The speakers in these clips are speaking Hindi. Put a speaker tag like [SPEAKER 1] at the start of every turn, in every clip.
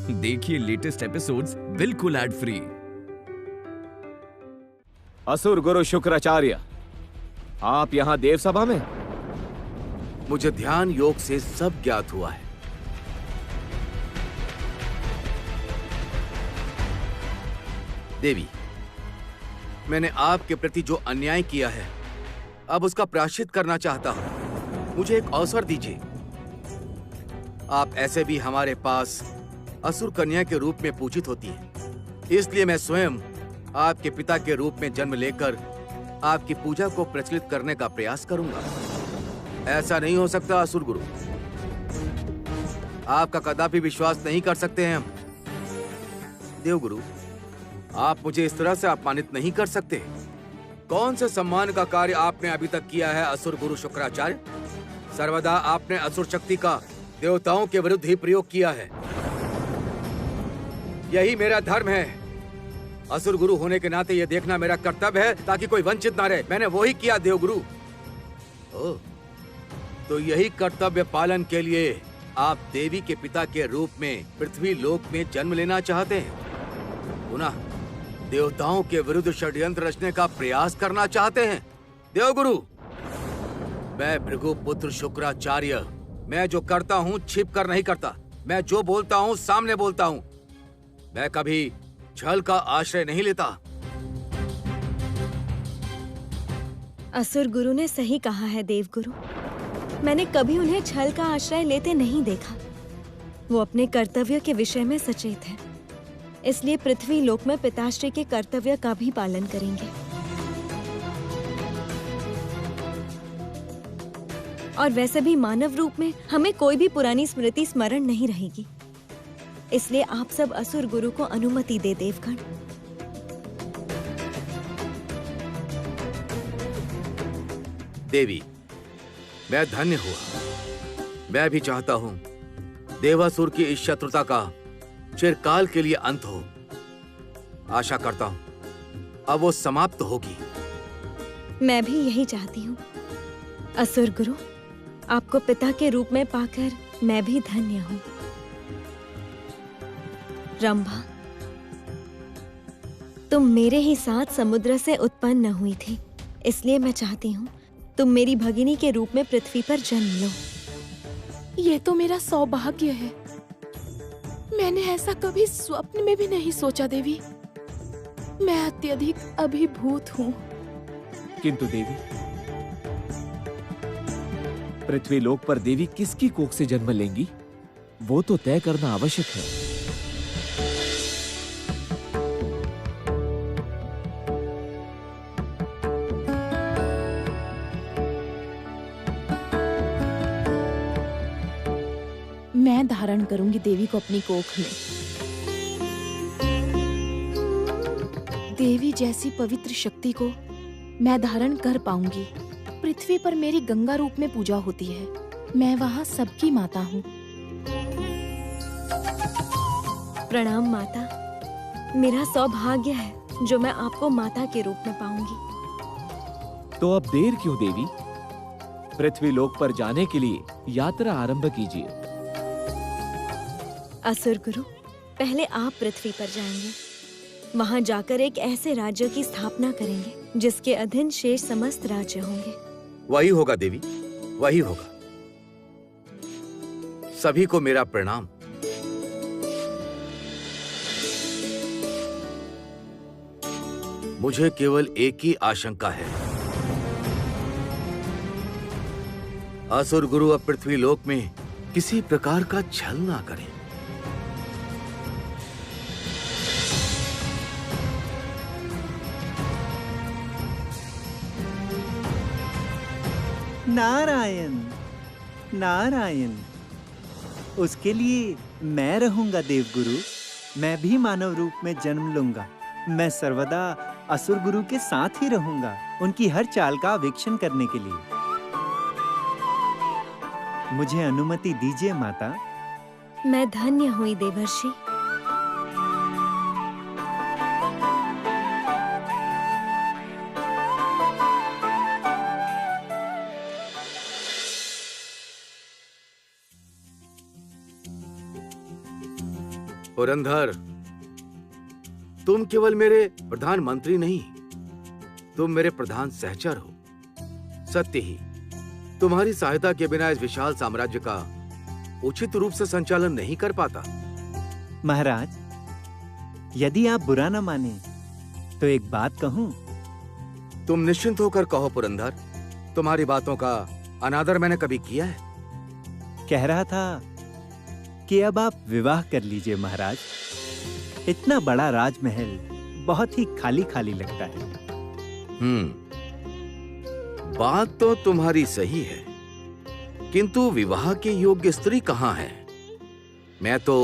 [SPEAKER 1] देखिए लेटेस्ट एपिसोड्स बिल्कुल एड फ्री।
[SPEAKER 2] असुर गुरु शुक्राचार्य, आप यहाँ देव सभा में?
[SPEAKER 3] मुझे ध्यान योग से सब ज्ञात हुआ है। देवी, मैंने आपके प्रति जो अन्याय किया है, अब उसका प्रायश्चित करना चाहता हूं। मुझे एक अवसर दीजिए। आप ऐसे भी हमारे पास असुर कन्या के रूप में पूजित होती हैं, इसलिए मैं स्वयं आपके पिता के रूप में जन्म लेकर आपकी पूजा को प्रचलित करने का प्रयास करूंगा। ऐसा नहीं हो सकता असुर गुरु, आपका कदापि विश्वास नहीं कर सकते हैं हम। देवगुरु, आप मुझे इस तरह से अपमानित नहीं कर सकते। कौन से सम्मान का कार्य आपने अभी तक किया है असुर गुरु शुक्राचार्य? सर्वदा आपने असुर शक्ति का देवताओं के विरुद्ध ही प्रयोग किया है। यही मेरा धर्म है। असुर गुरु होने के नाते यह देखना मेरा कर्तव्य है ताकि कोई वंचित ना रहे। मैंने वो ही किया देवगुरु। ओह, तो यही कर्तव्य पालन के लिए आप देवी के पिता के रूप में पृथ्वी लोक में जन्म लेना चाहते हैं, पुनः देवताओं के विरुद्ध षड्यंत्र रचने का प्रयास करना चाहते हैं। देवगुरु, मैं भृगुपुत्र शुक्राचार्य, मैं जो करता हूँ छिप कर नहीं करता। मैं जो बोलता हूँ सामने बोलता हूँ। मैं कभी छल का आश्रय नहीं लेता।
[SPEAKER 4] असुर गुरु ने सही कहा है देवगुरु। मैंने कभी उन्हें छल का आश्रय लेते नहीं देखा। वो अपने कर्तव्य के विषय में सचेत है, इसलिए पृथ्वी लोक में पिताश्री के कर्तव्य का भी पालन करेंगे। और वैसे भी मानव रूप में हमें कोई भी पुरानी स्मृति स्मरण नहीं रहेगी, इसलिए आप सब असुर गुरु को अनुमति दे देवगण।
[SPEAKER 3] देवी, मैं धन्य हुआ। मैं भी चाहता हूँ देवासुर की इस शत्रुता का चिरकाल के लिए अंत हो। आशा करता हूँ अब वो समाप्त होगी।
[SPEAKER 4] मैं भी यही चाहती हूँ। असुर गुरु, आपको पिता के रूप में पाकर मैं भी धन्य हूँ। रंभा, तुम मेरे ही साथ समुद्र से उत्पन्न हुई थी, इसलिए मैं चाहती हूँ तुम मेरी भगिनी के रूप में पृथ्वी पर जन्म लो।
[SPEAKER 5] ये तो मेरा सौभाग्य है। मैंने ऐसा कभी स्वप्न में भी नहीं सोचा देवी। मैं अत्यधिक अभिभूत हूँ।
[SPEAKER 2] किंतु देवी, पृथ्वी लोक पर देवी किसकी कोख से जन्म लेंगी, वो तो तय करना आवश्यक है।
[SPEAKER 5] मैं धारण करूंगी देवी को अपनी कोख में। देवी जैसी पवित्र शक्ति को मैं धारण कर पाऊंगी। पृथ्वी पर मेरी गंगा रूप में पूजा होती है। मैं वहाँ सबकी माता हूँ।
[SPEAKER 4] प्रणाम माता। मेरा सौभाग्य है जो मैं आपको माता के रूप में पाऊंगी।
[SPEAKER 2] तो अब देर क्यों देवी, पृथ्वी लोक पर जाने के लिए यात्रा आरंभ कीजिए।
[SPEAKER 4] असुर गुरु, पहले आप पृथ्वी पर जाएंगे। वहां जाकर एक ऐसे राज्य की स्थापना करेंगे जिसके अधीन शेष समस्त राज्य होंगे।
[SPEAKER 3] वही होगा देवी, वही होगा। सभी को मेरा प्रणाम। मुझे केवल एक ही आशंका है, असुर गुरु अब पृथ्वी लोक में किसी प्रकार का छल ना करें।
[SPEAKER 6] नारायण नारायण, उसके लिए मैं रहूंगा देवगुरु। मैं भी मानव रूप में जन्म लूंगा। मैं सर्वदा असुर गुरु के साथ ही रहूंगा, उनकी हर चाल का वीक्षण करने के लिए। मुझे अनुमति दीजिए माता।
[SPEAKER 4] मैं धन्य हुई देवर्षि।
[SPEAKER 3] पुरंदर, तुम केवल मेरे प्रधानमंत्री नहीं, तुम मेरे प्रधान सहचर हो। सत्य ही तुम्हारी सहायता के बिना इस विशाल साम्राज्य का उचित रूप से संचालन नहीं कर पाता।
[SPEAKER 6] महाराज, यदि आप बुरा न माने तो एक बात कहूं?
[SPEAKER 3] तुम निश्चिंत होकर कहो पुरंदर, तुम्हारी बातों का अनादर मैंने कभी किया है?
[SPEAKER 6] कह रहा था कि अब आप विवाह कर लीजिए महाराज। इतना बड़ा राजमहल बहुत ही खाली खाली लगता है।
[SPEAKER 3] बात तो तुम्हारी सही है, किंतु विवाह के योग्य स्त्री कहाँ है? मैं तो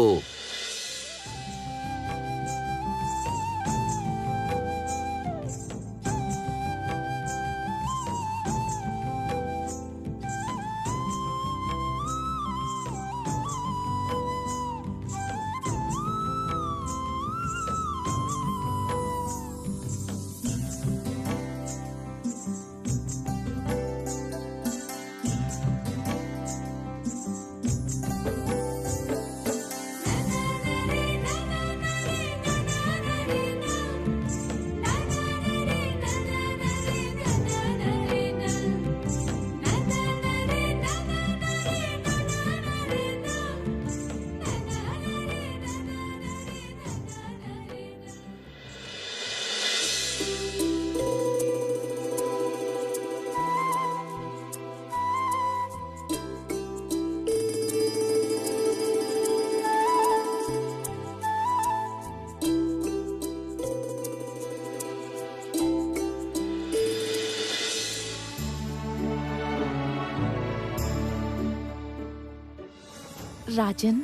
[SPEAKER 5] राजन,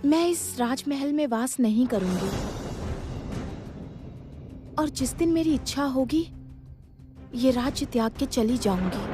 [SPEAKER 5] मैं इस राजमहल में वास नहीं करूंगी और जिस दिन मेरी इच्छा होगी ये राज्य त्याग के चली जाऊंगी।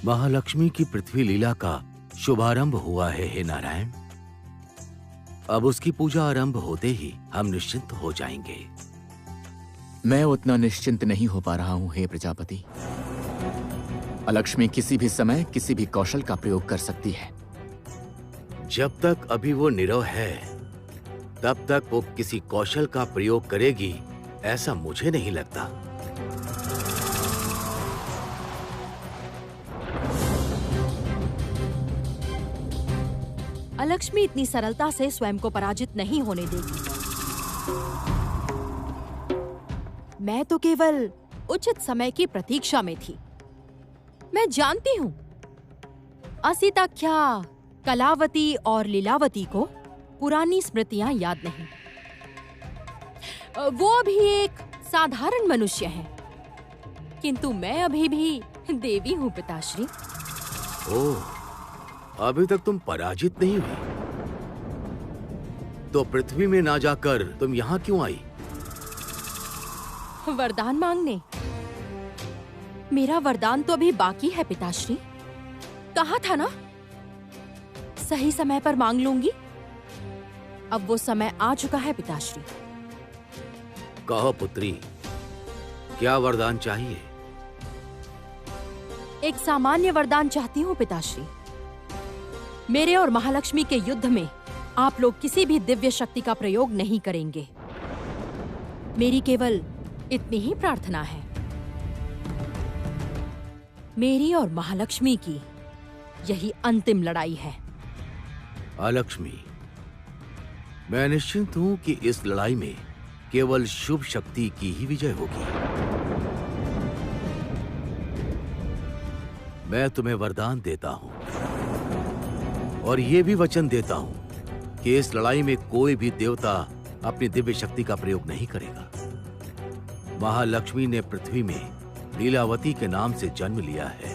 [SPEAKER 3] महालक्ष्मी की पृथ्वी लीला का शुभारंभ हुआ है हे नारायण। अब उसकी पूजा आरंभ होते ही हम निश्चिंत हो जाएंगे।
[SPEAKER 2] मैं उतना निश्चिंत नहीं हो पा रहा हूं हे प्रजापति। अलक्ष्मी किसी भी समय किसी भी कौशल का प्रयोग कर सकती है।
[SPEAKER 3] जब तक अभी वो निरव है तब तक वो किसी कौशल का प्रयोग करेगी ऐसा मुझे नहीं लगता।
[SPEAKER 7] अलक्ष्मी इतनी सरलता से स्वयं को पराजित नहीं होने देगी। मैं तो केवल उचित समय की प्रतीक्षा में थी। मैं जानती हूँ असिताख्या, कलावती और लीलावती को पुरानी स्मृतियां याद नहीं। वो अभी एक साधारण मनुष्य है, किंतु मैं अभी भी देवी हूँ पिताश्री।
[SPEAKER 3] ओह, अभी तक तुम पराजित नहीं हुई, तो पृथ्वी में ना जाकर तुम यहाँ क्यों आई?
[SPEAKER 7] वरदान मांगने। मेरा वरदान तो अभी बाकी है पिताश्री। कहा था ना सही समय पर मांग लूंगी। अब वो समय आ चुका है पिताश्री।
[SPEAKER 3] कहो पुत्री, क्या वरदान चाहिए?
[SPEAKER 7] एक सामान्य वरदान चाहती हूँ पिताश्री। मेरे और महालक्ष्मी के युद्ध में आप लोग किसी भी दिव्य शक्ति का प्रयोग नहीं करेंगे। मेरी केवल इतनी ही प्रार्थना है। मेरी और महालक्ष्मी की यही अंतिम लड़ाई है।
[SPEAKER 3] अलक्ष्मी, मैं निश्चिंत हूं कि इस लड़ाई में केवल शुभ शक्ति की ही विजय होगी। मैं तुम्हें वरदान देता हूं और ये भी वचन देता हूं कि इस लड़ाई में कोई भी देवता अपनी दिव्य शक्ति का प्रयोग नहीं करेगा। महालक्ष्मी ने पृथ्वी में लीलावती के नाम से जन्म लिया है,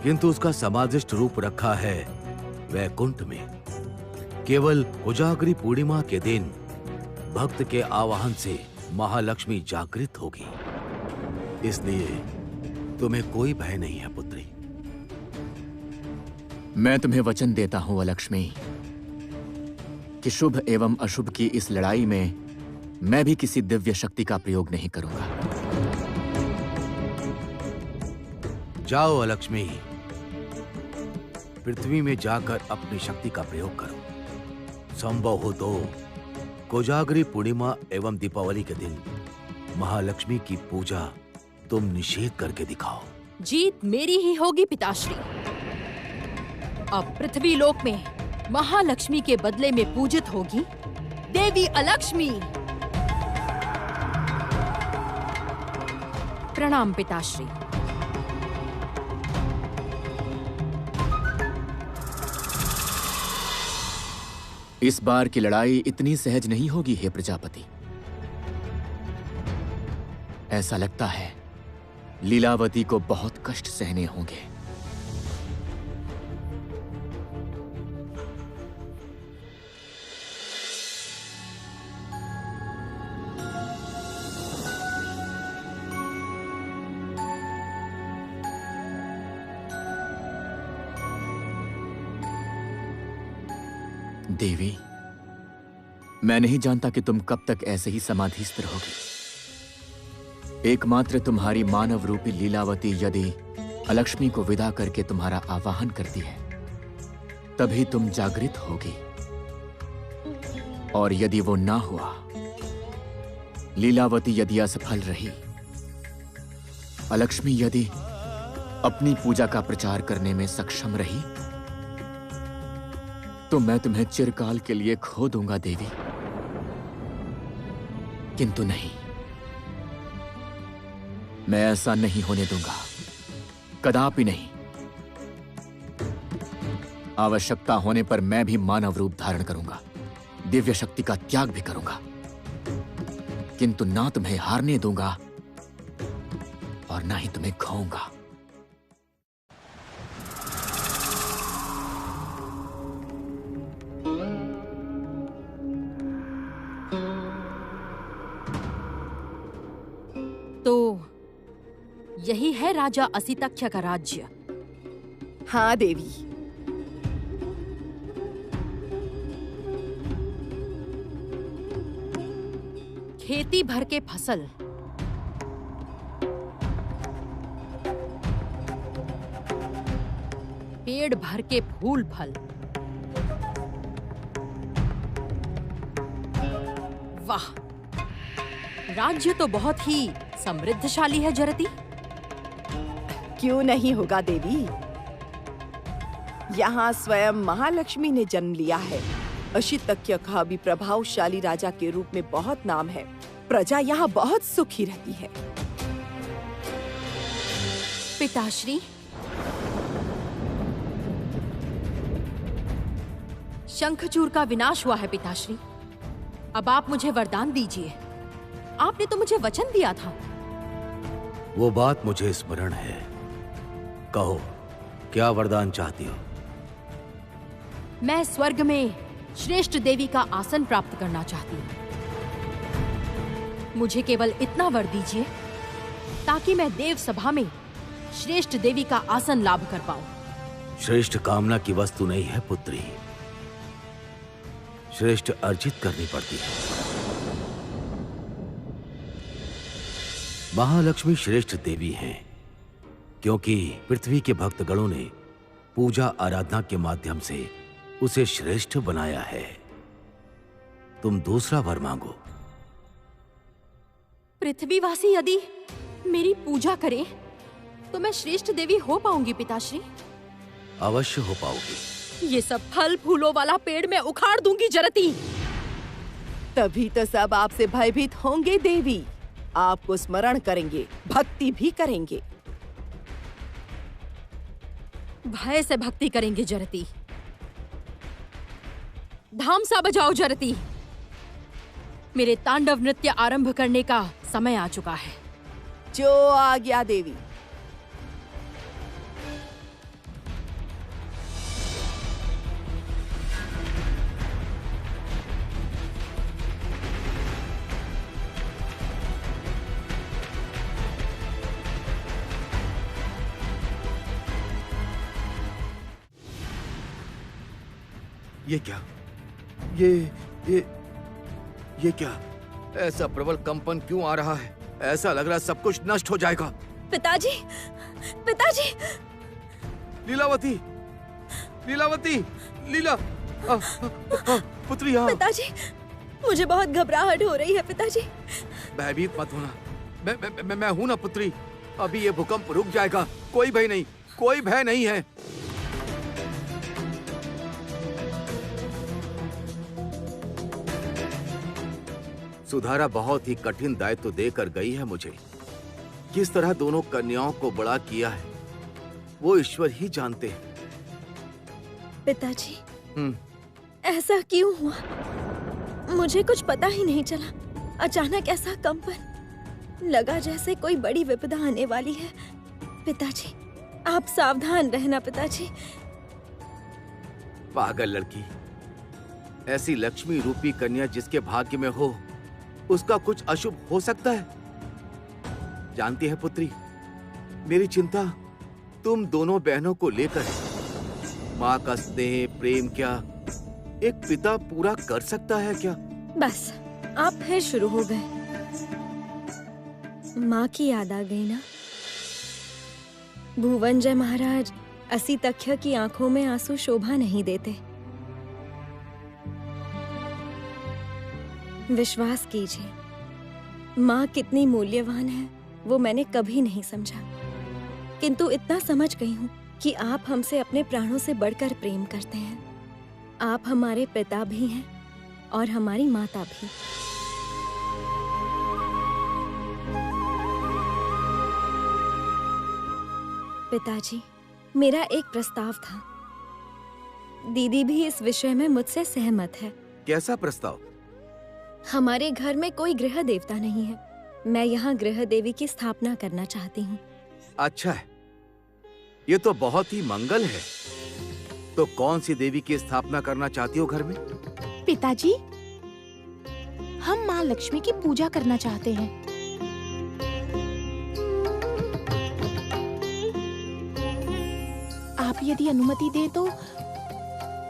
[SPEAKER 3] किंतु उसका समादिष्ट रूप रखा है वैकुंठ में। केवल कोजागरी पूर्णिमा के दिन भक्त के आवाहन से महालक्ष्मी जागृत होगी। इसलिए तुम्हें कोई भय नहीं है पुत्री।
[SPEAKER 2] मैं तुम्हें वचन देता हूं अलक्ष्मी कि शुभ एवं अशुभ की इस लड़ाई में मैं भी किसी दिव्य शक्ति का प्रयोग नहीं करूंगा।
[SPEAKER 3] जाओ अलक्ष्मी, पृथ्वी में जाकर अपनी शक्ति का प्रयोग करो। संभव हो तो कोजागरी पूर्णिमा एवं दीपावली के दिन महालक्ष्मी की पूजा तुम निषेध करके दिखाओ।
[SPEAKER 7] जीत मेरी ही होगी पिताश्री। अब पृथ्वी लोक में महालक्ष्मी के बदले में पूजित होगी देवी अलक्ष्मी। प्रणाम पिताश्री।
[SPEAKER 2] इस बार की लड़ाई इतनी सहज नहीं होगी हे प्रजापति। ऐसा लगता है लीलावती को बहुत कष्ट सहने होंगे। देवी, मैं नहीं जानता कि तुम कब तक ऐसे ही समाधिस्थ रहोगी। एकमात्र तुम्हारी मानव रूपी लीलावती यदि अलक्ष्मी को विदा करके तुम्हारा आवाहन करती है तभी तुम जागृत होगी, और यदि वो ना हुआ, लीलावती यदि असफल रही, अलक्ष्मी यदि अपनी पूजा का प्रचार करने में सक्षम रही, तो मैं तुम्हें चिरकाल के लिए खो दूंगा देवी। किंतु नहीं, मैं ऐसा नहीं होने दूंगा, कदापि नहीं। आवश्यकता होने पर मैं भी मानव रूप धारण करूंगा, दिव्य शक्ति का त्याग भी करूंगा, किंतु ना तुम्हें हारने दूंगा और ना ही तुम्हें खोऊंगा।
[SPEAKER 7] तो यही है राजा असिताख्या का राज्य।
[SPEAKER 5] हाँ देवी।
[SPEAKER 7] खेती भर के फसल, पेड़ भर के फूल फल, वाह, राज्य तो बहुत ही समृद्धशाली है जरती।
[SPEAKER 5] क्यों नहीं होगा देवी? यहाँ स्वयं महालक्ष्मी ने जन्म लिया है। अशितक्य का भी प्रभावशाली राजा के रूप में बहुत नाम है। प्रजा यहाँ बहुत सुखी रहती है।
[SPEAKER 7] पिताश्री, शंखचूड़ का विनाश हुआ है पिताश्री। अब आप मुझे वरदान दीजिए। आपने तो मुझे वचन दिया था।
[SPEAKER 3] वो बात मुझे स्मरण है। कहो, क्या वरदान चाहती हो?
[SPEAKER 7] मैं स्वर्ग में श्रेष्ठ देवी का आसन प्राप्त करना चाहती हूँ। मुझे केवल इतना वर दीजिए ताकि मैं देव सभा में श्रेष्ठ देवी का आसन लाभ कर पाऊं।
[SPEAKER 3] श्रेष्ठ कामना की वस्तु नहीं है पुत्री, श्रेष्ठ अर्जित करनी पड़ती है। महालक्ष्मी श्रेष्ठ देवी हैं क्योंकि पृथ्वी के भक्तगणों ने पूजा आराधना के माध्यम से उसे श्रेष्ठ बनाया है। तुम दूसरा वर मांगो।
[SPEAKER 7] पृथ्वीवासी यदि मेरी पूजा करें तो मैं श्रेष्ठ देवी हो पाऊंगी पिताश्री?
[SPEAKER 3] अवश्य हो पाओगी।
[SPEAKER 7] ये सब फल फूलों वाला पेड़ मैं उखाड़ दूंगी जरती।
[SPEAKER 5] तभी तो सब आपसे भयभीत होंगे देवी। आपको स्मरण करेंगे, भक्ति भी करेंगे।
[SPEAKER 7] भय से भक्ति करेंगे जरती। धाम सा बजाओ जरती। मेरे तांडव नृत्य आरंभ करने का समय आ चुका है।
[SPEAKER 5] जो आज्ञा देवी।
[SPEAKER 3] ये क्या? ये क्या? ऐसा प्रबल कंपन क्यों आ रहा है? ऐसा लग रहा सब कुछ नष्ट हो जाएगा।
[SPEAKER 4] पिताजी, पिताजी!
[SPEAKER 3] लीलावती, लीलावती, पुत्री यहाँ।
[SPEAKER 4] पिताजी, मुझे बहुत घबराहट हो रही है पिताजी।
[SPEAKER 3] भयभीत मत होना। मैं हूं ना पुत्री। अभी ये भूकंप रुक जाएगा। कोई भय नहीं, कोई भय नहीं है। सुधारा बहुत ही कठिन दायित्व देकर गई है मुझे। किस तरह दोनों कन्याओं को बड़ा किया है वो ईश्वर ही जानते हैं।
[SPEAKER 4] पिताजी, ऐसा क्यों हुआ? मुझे कुछ पता ही नहीं चला। अचानक ऐसा कंपन, लगा जैसे कोई बड़ी विपदा आने वाली है। पिताजी, आप सावधान रहना पिताजी।
[SPEAKER 3] पागल लड़की, ऐसी लक्ष्मी रूपी कन्या जिसके भाग्य में हो उसका कुछ अशुभ हो सकता है? जानती है पुत्री, मेरी चिंता तुम दोनों बहनों को लेकर है। माँ का स्नेह प्रेम क्या एक पिता पूरा कर सकता है क्या?
[SPEAKER 4] बस आप फिर शुरू हो गए। माँ की याद आ गई ना। भुवनजय महाराज असितक्ष्य की आंखों में आंसू शोभा नहीं देते। विश्वास कीजिए, माँ कितनी मूल्यवान है वो मैंने कभी नहीं समझा, किंतु इतना समझ गई हूँ कि आप हमसे अपने प्राणों से बढ़कर प्रेम करते हैं। आप हमारे पिता भी हैं और हमारी माता भी। पिताजी, मेरा एक प्रस्ताव था। दीदी भी इस विषय में मुझसे सहमत है।
[SPEAKER 3] कैसा प्रस्ताव?
[SPEAKER 4] हमारे घर में कोई गृह देवता नहीं है। मैं यहाँ गृह देवी की स्थापना करना चाहती हूँ।
[SPEAKER 3] अच्छा है, ये तो बहुत ही मंगल है। तो कौन सी देवी की स्थापना करना चाहती हो घर में?
[SPEAKER 5] पिताजी, हम माँ लक्ष्मी की पूजा करना चाहते हैं। आप आप यदि अनुमति दें तो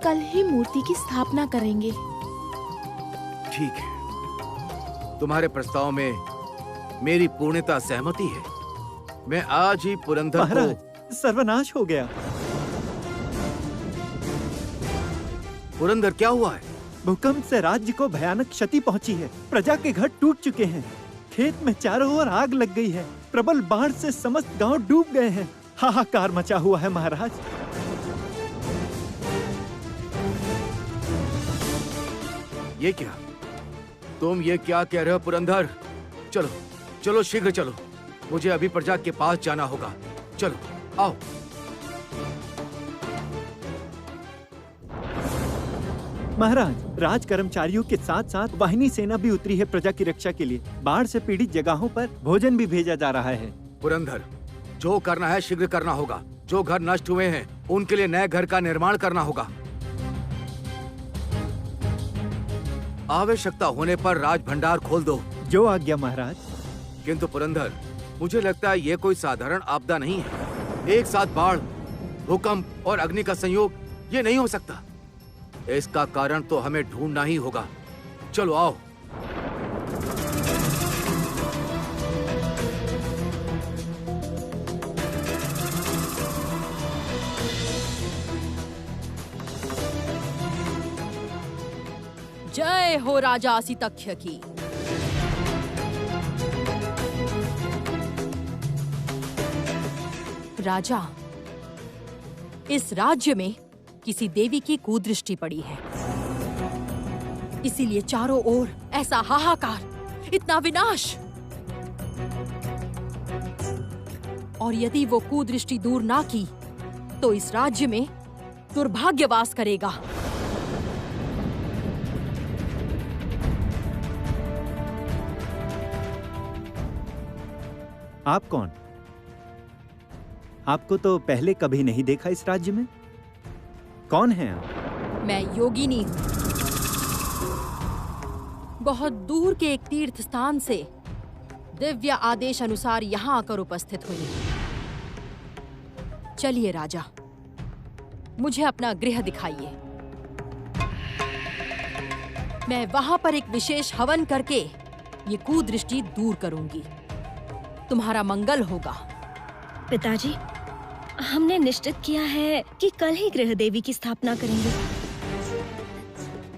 [SPEAKER 5] कल ही मूर्ति की स्थापना करेंगे।
[SPEAKER 3] ठीक है, तुम्हारे प्रस्ताव में मेरी पूर्णतः सहमति है। मैं आज ही पुरंदर
[SPEAKER 6] महाराज,
[SPEAKER 3] को
[SPEAKER 6] सर्वनाश हो गया।
[SPEAKER 3] पुरंदर, क्या हुआ है?
[SPEAKER 6] भूकंप से राज्य को भयानक क्षति पहुंची है। प्रजा के घर टूट चुके हैं। खेत में चारों ओर आग लग गई है। प्रबल बाढ़ से समस्त गांव डूब गए हैं। हाहाकार मचा हुआ है महाराज।
[SPEAKER 3] ये क्या? तुम ये क्या कह रहे हो पुरंदर? चलो चलो, शीघ्र चलो, मुझे अभी प्रजा के पास जाना होगा। चलो आओ।
[SPEAKER 6] महाराज, राज कर्मचारियों के साथ साथ वाहिनी सेना भी उतरी है प्रजा की रक्षा के लिए। बाढ़ से पीड़ित जगहों पर भोजन भी भेजा जा रहा है।
[SPEAKER 3] पुरंदर, जो करना है शीघ्र करना होगा। जो घर नष्ट हुए हैं उनके लिए नए घर का निर्माण करना होगा। आवश्यकता होने पर राज भंडार खोल दो।
[SPEAKER 6] जो आज्ञा महाराज।
[SPEAKER 3] किंतु पुरंदर, मुझे लगता है ये कोई साधारण आपदा नहीं है। एक साथ बाढ़, भूकंप और अग्नि का संयोग ये नहीं हो सकता। इसका कारण तो हमें ढूंढना ही होगा। चलो आओ।
[SPEAKER 7] जय हो राजा असितक्ष्य की। राजा, इस राज्य में किसी देवी की कुदृष्टि पड़ी है, इसीलिए चारों ओर ऐसा हाहाकार, इतना विनाश। और यदि वो कुदृष्टि दूर ना की तो इस राज्य में दुर्भाग्य वास करेगा।
[SPEAKER 6] आप कौन? आपको तो पहले कभी नहीं देखा इस राज्य में। कौन है आप?
[SPEAKER 7] मैं योगिनी हूं। बहुत दूर के एक तीर्थ स्थान से दिव्य आदेश अनुसार यहां आकर उपस्थित हुई। चलिए राजा, मुझे अपना गृह दिखाइए। मैं वहां पर एक विशेष हवन करके ये कुदृष्टि दूर करूंगी। तुम्हारा मंगल होगा।
[SPEAKER 4] पिताजी, हमने निश्चित किया है कि कल ही गृह देवी की स्थापना करेंगे,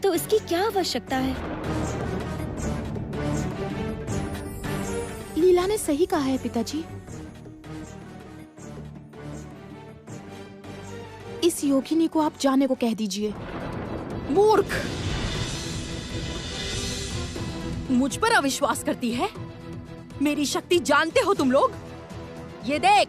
[SPEAKER 4] तो इसकी क्या आवश्यकता है?
[SPEAKER 5] लीला ने सही कहा है पिताजी। इस योगिनी को आप जाने को कह दीजिए।
[SPEAKER 7] मूर्ख! मुझ पर अविश्वास करती है? मेरी शक्ति जानते हो तुम लोग? ये देख।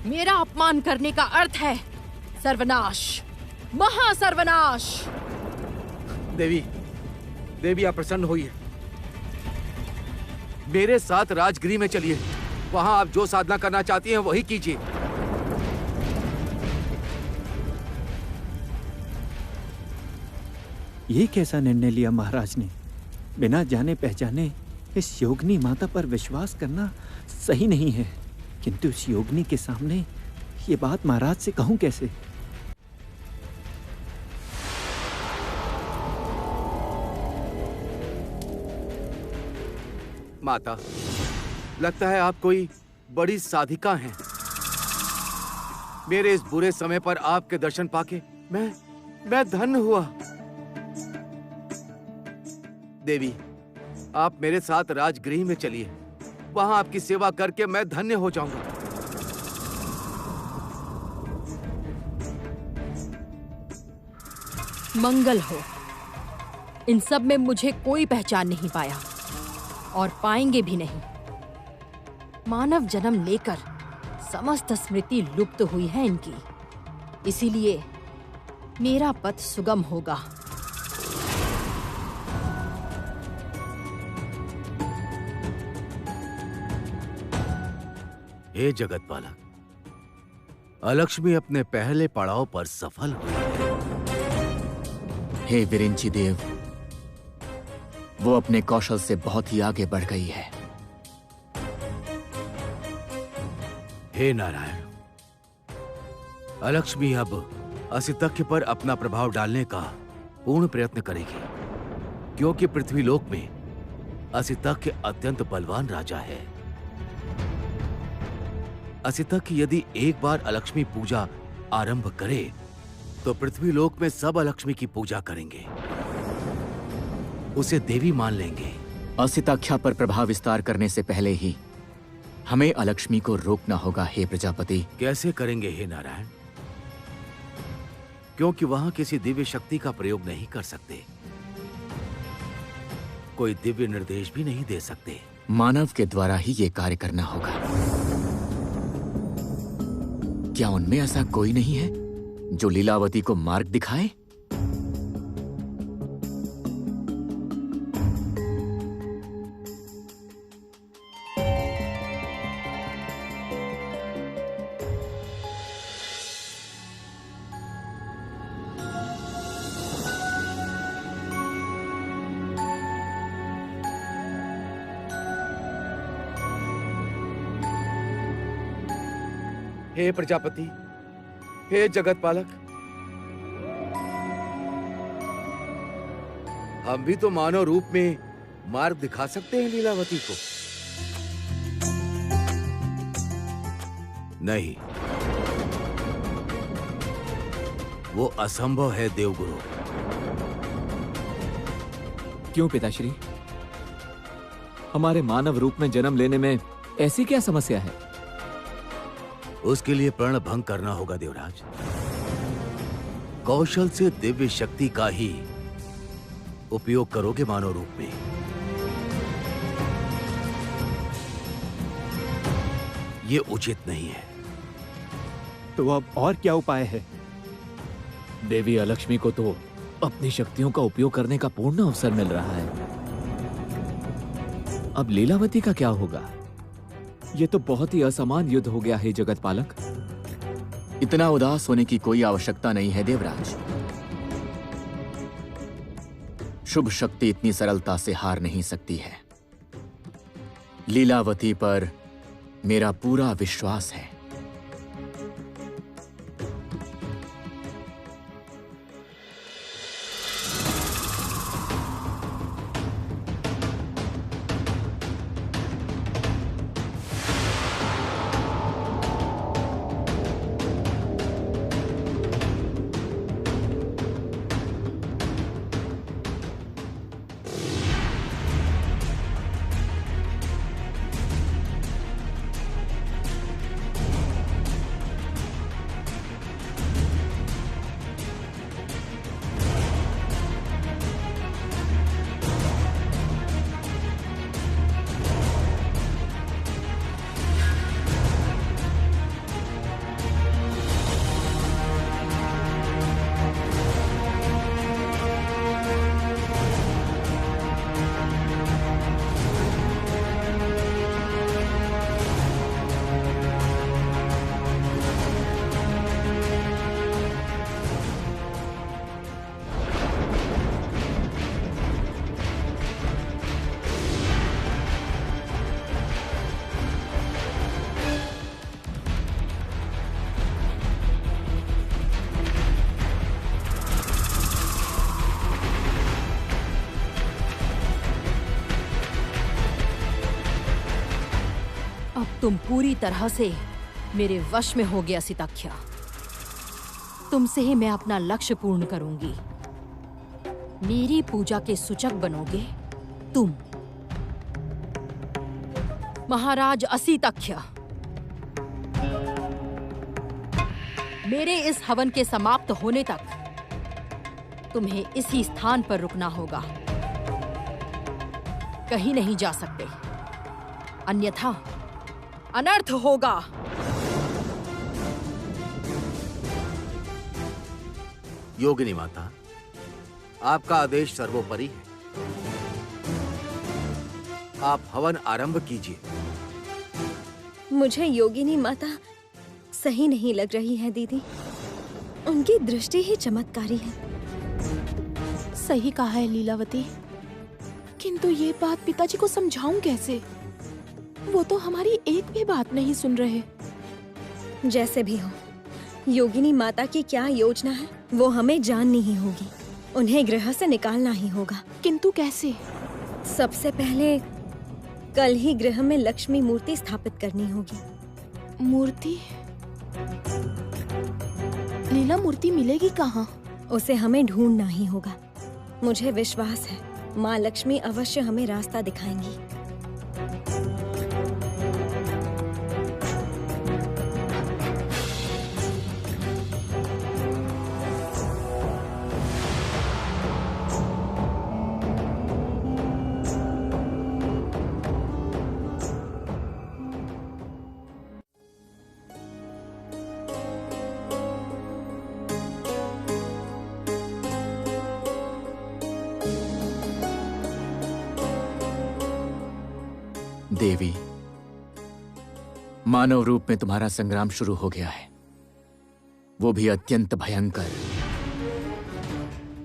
[SPEAKER 7] मेरा अपमान करने का अर्थ है सर्वनाश, महासर्वनाश।
[SPEAKER 3] देवी, देवी आप प्रसन्न होइए। मेरे साथ राजगृह में चलिए। वहां आप जो साधना करना चाहती हैं वही कीजिए।
[SPEAKER 6] ये कैसा निर्णय लिया महाराज ने? बिना जाने पहचाने इस योगिनी माता पर विश्वास करना सही नहीं है, किंतु इस योगिनी के सामने ये बात महाराज से कहूं कैसे?
[SPEAKER 3] माता, लगता है आप कोई बड़ी साधिका हैं। मेरे इस बुरे समय पर आपके दर्शन पाके मैं धन्य हुआ। देवी, आप मेरे साथ राजगृह में चलिए। वहां आपकी सेवा करके मैं धन्य हो जाऊंगा।
[SPEAKER 7] मंगल हो। इन सब में मुझे कोई पहचान नहीं पाया और पाएंगे भी नहीं। मानव जन्म लेकर समस्त स्मृति लुप्त हुई है इनकी, इसीलिए मेरा पथ सुगम होगा।
[SPEAKER 3] हे जगत पालक, अलक्ष्मी अपने पहले पड़ाव पर सफल हुई है।
[SPEAKER 2] हे विरिंची देव, वो अपने कौशल से बहुत ही आगे बढ़ गई है।
[SPEAKER 3] हे नारायण, अलक्ष्मी अब असितक्य पर अपना प्रभाव डालने का पूर्ण प्रयत्न करेगी, क्योंकि पृथ्वीलोक में असितक्य अत्यंत बलवान राजा है। असितक्य यदि एक बार अलक्ष्मी पूजा आरंभ करे तो पृथ्वीलोक में सब अलक्ष्मी की पूजा करेंगे, उसे देवी मान लेंगे।
[SPEAKER 2] असिताख्या पर प्रभाव विस्तार करने से पहले ही हमें अलक्ष्मी को रोकना होगा। हे प्रजापति,
[SPEAKER 3] कैसे करेंगे हे नारायण? क्योंकि वहां किसी दिव्य शक्ति का प्रयोग नहीं कर सकते, कोई दिव्य निर्देश भी नहीं दे सकते।
[SPEAKER 2] मानव के द्वारा ही ये कार्य करना होगा। क्या उनमें ऐसा कोई नहीं है जो लीलावती को मार्ग दिखाए?
[SPEAKER 3] हे प्रजापति, हे जगत पालक, हम भी तो मानव रूप में मार्ग दिखा सकते हैं लीलावती को। नहीं, वो असंभव है देवगुरु।
[SPEAKER 8] क्यों पिताश्री? हमारे मानव रूप में जन्म लेने में ऐसी क्या समस्या है?
[SPEAKER 3] उसके लिए प्रण भंग करना होगा देवराज। कौशल से दिव्य शक्ति का ही उपयोग करोगे मानव रूप में। ये उचित नहीं है।
[SPEAKER 6] तो अब और क्या उपाय है?
[SPEAKER 8] देवी अलक्ष्मी को तो अपनी शक्तियों का उपयोग करने का पूर्ण अवसर मिल रहा है। अब लीलावती का क्या होगा? ये तो बहुत ही असमान युद्ध हो गया है जगत पालक।
[SPEAKER 2] इतना उदास होने की कोई आवश्यकता नहीं है देवराज। शुभ शक्ति इतनी सरलता से हार नहीं सकती है। लीलावती पर मेरा पूरा विश्वास है।
[SPEAKER 7] तुम पूरी तरह से मेरे वश में हो गया सिताख्या। तुमसे ही मैं अपना लक्ष्य पूर्ण करूंगी। मेरी पूजा के सूचक बनोगे तुम, महाराज असितक्या। मेरे इस हवन के समाप्त होने तक तुम्हें इसी स्थान पर रुकना होगा, कहीं नहीं जा सकते, अन्यथा अनर्थ होगा।
[SPEAKER 3] योगिनी माता, आपका आदेश सर्वोपरि है। आप हवन आरंभ कीजिए।
[SPEAKER 4] मुझे योगिनी माता सही नहीं लग रही है दीदी। उनकी दृष्टि ही चमत्कारी है।
[SPEAKER 5] सही कहा है लीलावती, किंतु ये बात पिताजी को समझाऊं कैसे? वो तो हमारी एक भी बात नहीं सुन रहे।
[SPEAKER 4] जैसे भी हो, योगिनी माता की क्या योजना है वो हमें जाननी ही होगी। उन्हें गृह से निकालना ही होगा।
[SPEAKER 5] किंतु कैसे?
[SPEAKER 4] सबसे पहले कल ही गृह में लक्ष्मी मूर्ति स्थापित करनी होगी।
[SPEAKER 5] मूर्ति? लीला, मूर्ति मिलेगी कहाँ?
[SPEAKER 4] उसे हमें ढूंढना ही होगा। मुझे विश्वास है माँ लक्ष्मी अवश्य हमें रास्ता दिखाएंगी।
[SPEAKER 2] देवी, मानव रूप में तुम्हारा संग्राम शुरू हो गया है, वो भी अत्यंत भयंकर।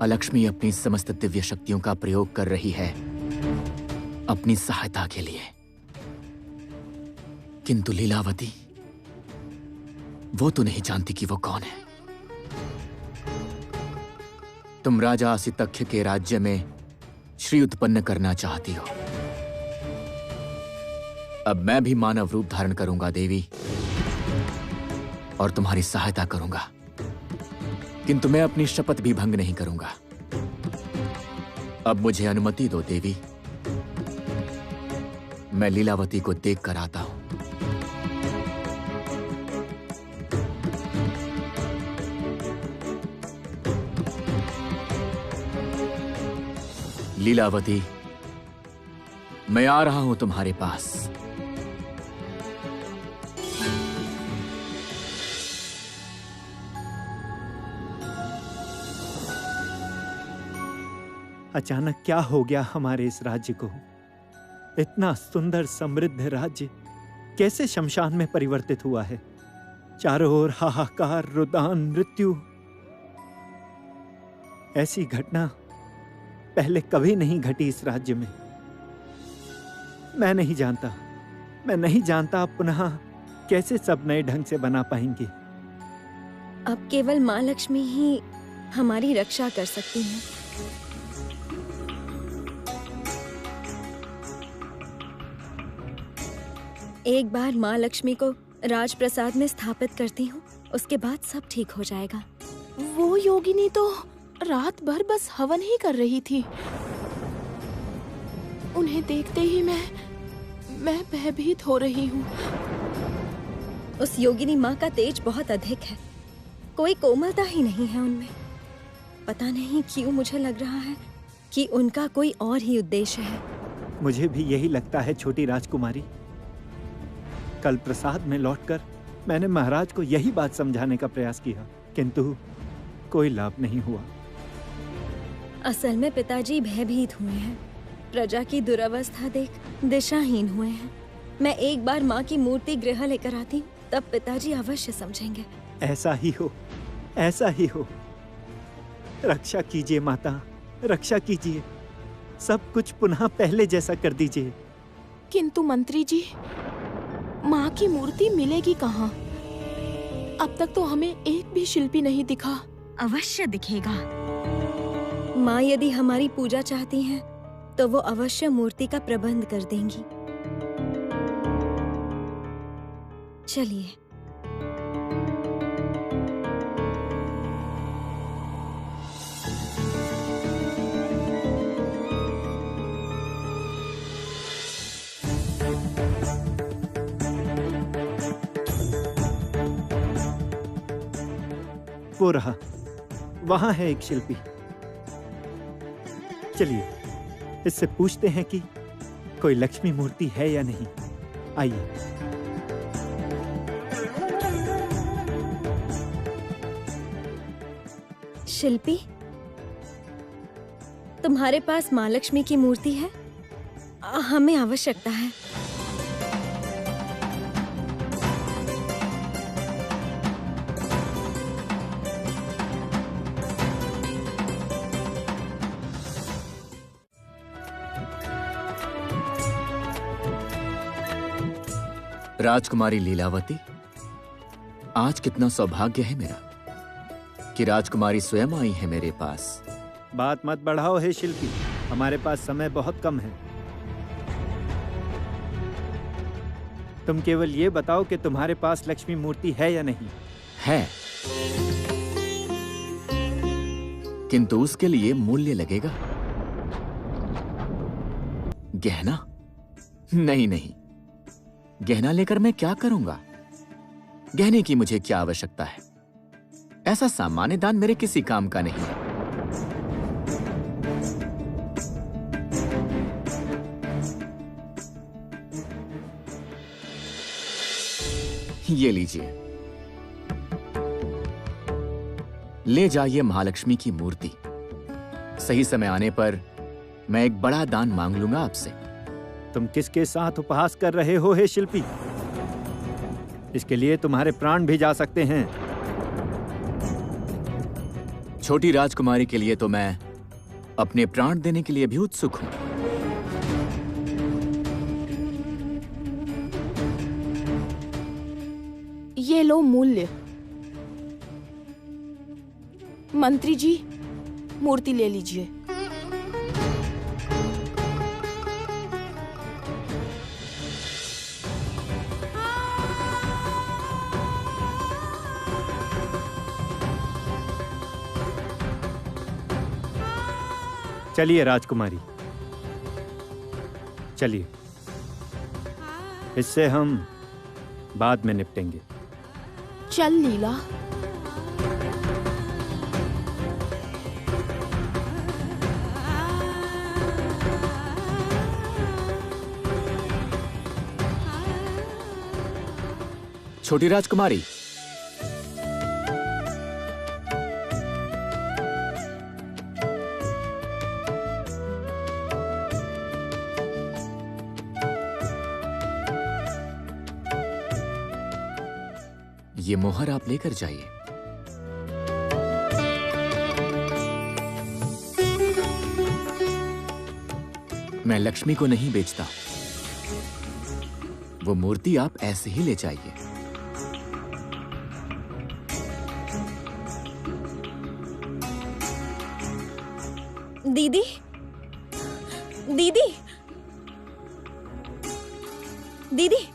[SPEAKER 2] अलक्ष्मी अपनी समस्त दिव्य शक्तियों का प्रयोग कर रही है अपनी सहायता के लिए। किंतु लीलावती, वो तो नहीं जानती कि वो कौन है। तुम राजा असितक्ष के राज्य में श्री उत्पन्न करना चाहती हो। अब मैं भी मानव रूप धारण करूंगा देवी, और तुम्हारी सहायता करूंगा, किंतु मैं अपनी शपथ भी भंग नहीं करूंगा। अब मुझे अनुमति दो देवी, मैं लीलावती को देख कर आता हूं। लीलावती, मैं आ रहा हूं तुम्हारे पास।
[SPEAKER 6] अचानक क्या हो गया हमारे इस राज्य को? इतना सुंदर समृद्ध राज्य कैसे शमशान में परिवर्तित हुआ है? चारों ओर हाहाकार, रुदान, मृत्यु। ऐसी घटना पहले कभी नहीं घटी इस राज्य में। मैं नहीं जानता अब पुनः कैसे सब नए ढंग से बना पाएंगे।
[SPEAKER 4] अब केवल माँ लक्ष्मी ही हमारी रक्षा कर सकती हैं। एक बार माँ लक्ष्मी को राजप्रसाद में स्थापित करती हूँ, उसके बाद सब ठीक हो जाएगा।
[SPEAKER 5] वो योगिनी तो रात भर बस हवन ही कर रही थी। उन्हें देखते ही मैं भयभीत हो रही हूँ।
[SPEAKER 4] उस योगिनी माँ का तेज बहुत अधिक है, कोई कोमलता ही नहीं है उनमें। पता नहीं क्यों मुझे लग रहा है कि उनका कोई और ही उद्देश्य है।
[SPEAKER 6] मुझे भी यही लगता है छोटी राजकुमारी। कल प्रसाद में लौटकर मैंने महाराज को यही बात समझाने का प्रयास किया, किंतु कोई लाभ नहीं हुआ।
[SPEAKER 4] असल में पिताजी भयभीत हुए हैं, प्रजा की दुर्अवस्था देख दिशाहीन हुए हैं। मैं एक बार माँ की मूर्ति गृह लेकर आती हूँ, तब पिताजी अवश्य समझेंगे।
[SPEAKER 6] ऐसा ही हो, ऐसा ही हो। रक्षा कीजिए माता, रक्षा कीजिए। सब कुछ पुनः पहले जैसा कर दीजिए।
[SPEAKER 5] किंतु मंत्री जी, माँ की मूर्ति मिलेगी कहाँ? अब तक तो हमें एक भी शिल्पी नहीं दिखा।
[SPEAKER 4] अवश्य दिखेगा। माँ यदि हमारी पूजा चाहती हैं, तो वो अवश्य मूर्ति का प्रबंध कर देंगी। चलिए।
[SPEAKER 6] वो रहा, वहां है एक शिल्पी। चलिए इससे पूछते हैं कि कोई लक्ष्मी मूर्ति है या नहीं। आइए।
[SPEAKER 4] शिल्पी, तुम्हारे पास माँ लक्ष्मी की मूर्ति है? हमें आवश्यकता है।
[SPEAKER 2] राजकुमारी लीलावती, आज कितना सौभाग्य है मेरा कि राजकुमारी स्वयं आई है मेरे पास।
[SPEAKER 6] बात मत बढ़ाओ हे शिल्पी, हमारे पास समय बहुत कम है। तुम केवल ये बताओ कि तुम्हारे पास लक्ष्मी मूर्ति है या नहीं।
[SPEAKER 2] है, किंतु उसके लिए मूल्य लगेगा। गहना? नहीं नहीं, गहना लेकर मैं क्या करूंगा? गहने की मुझे क्या आवश्यकता है? ऐसा सामान्य दान मेरे किसी काम का नहीं है। ये लीजिए, ले जाइए महालक्ष्मी की मूर्ति। सही समय आने पर मैं एक बड़ा दान मांग लूंगा आपसे।
[SPEAKER 6] तुम किसके साथ उपहास कर रहे हो हे शिल्पी? इसके लिए तुम्हारे प्राण भी जा सकते हैं।
[SPEAKER 2] छोटी राजकुमारी के लिए तो मैं अपने प्राण देने के लिए भी उत्सुक हूं।
[SPEAKER 5] ये लो मूल्य। मंत्री जी, मूर्ति ले लीजिए।
[SPEAKER 6] चलिए राजकुमारी, चलिए, इससे हम बाद में निपटेंगे।
[SPEAKER 5] चल लीला।
[SPEAKER 2] छोटी राजकुमारी, ये मोहर आप लेकर जाइए। मैं लक्ष्मी को नहीं बेचता, वो मूर्ति आप ऐसे ही ले जाइए।
[SPEAKER 4] दीदी, दीदी, दीदी,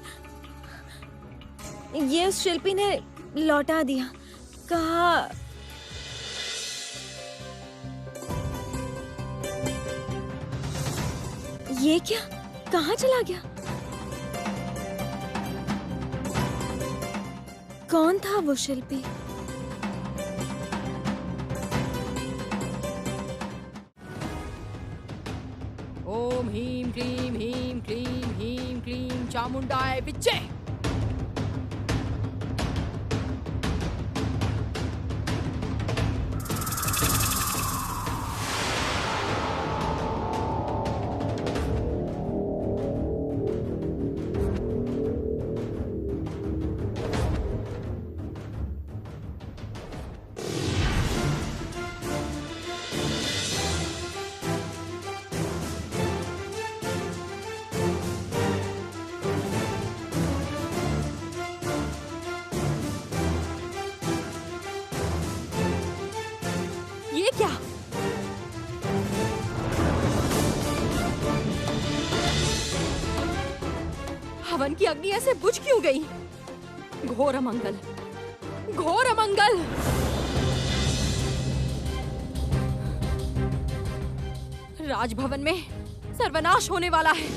[SPEAKER 4] ये उस शिल्पी ने लौटा दिया। कहा ये क्या? कहाँ चला गया? कौन था वो शिल्पी?
[SPEAKER 7] ओम ह्रीं क्लीं चामुंडाय विच्चे। ये क्या? हवन की अग्नि ऐसे बुझ क्यों गई? घोर अमंगल, घोर अमंगल। राजभवन में सर्वनाश होने वाला है,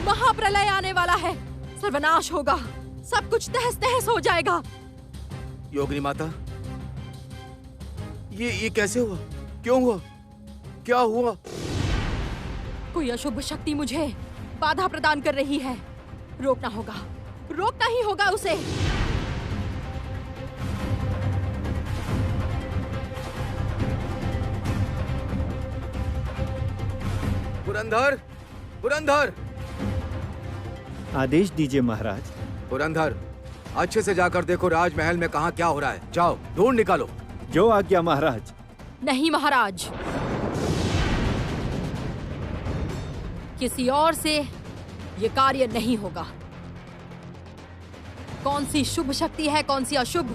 [SPEAKER 7] महाप्रलय आने वाला है, सर्वनाश होगा, सब कुछ तहस तहस हो जाएगा।
[SPEAKER 3] योगिनी माता, ये कैसे हुआ? क्यों हुआ? क्या हुआ?
[SPEAKER 7] कोई अशुभ शक्ति मुझे बाधा प्रदान कर रही है। रोकना होगा, रोकना ही होगा उसे।
[SPEAKER 3] पुरंदर, पुरंदर,
[SPEAKER 6] आदेश दीजिए महाराज।
[SPEAKER 3] पुरंदर, अच्छे से जाकर देखो राजमहल में कहाँ क्या हो रहा है। जाओ, ढूंढ निकालो।
[SPEAKER 6] जो आज्ञा महाराज।
[SPEAKER 7] नहीं महाराज, किसी और से ये कार्य नहीं होगा। कौन सी शुभ शक्ति है, कौन सी अशुभ,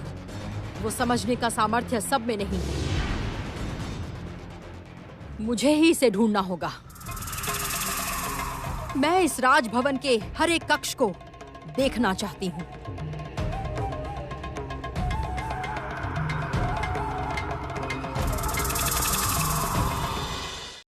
[SPEAKER 7] वो समझने का सामर्थ्य सब में नहीं। मुझे ही इसे ढूंढना होगा। मैं इस राजभवन के हर एक कक्ष को देखना चाहती हूँ।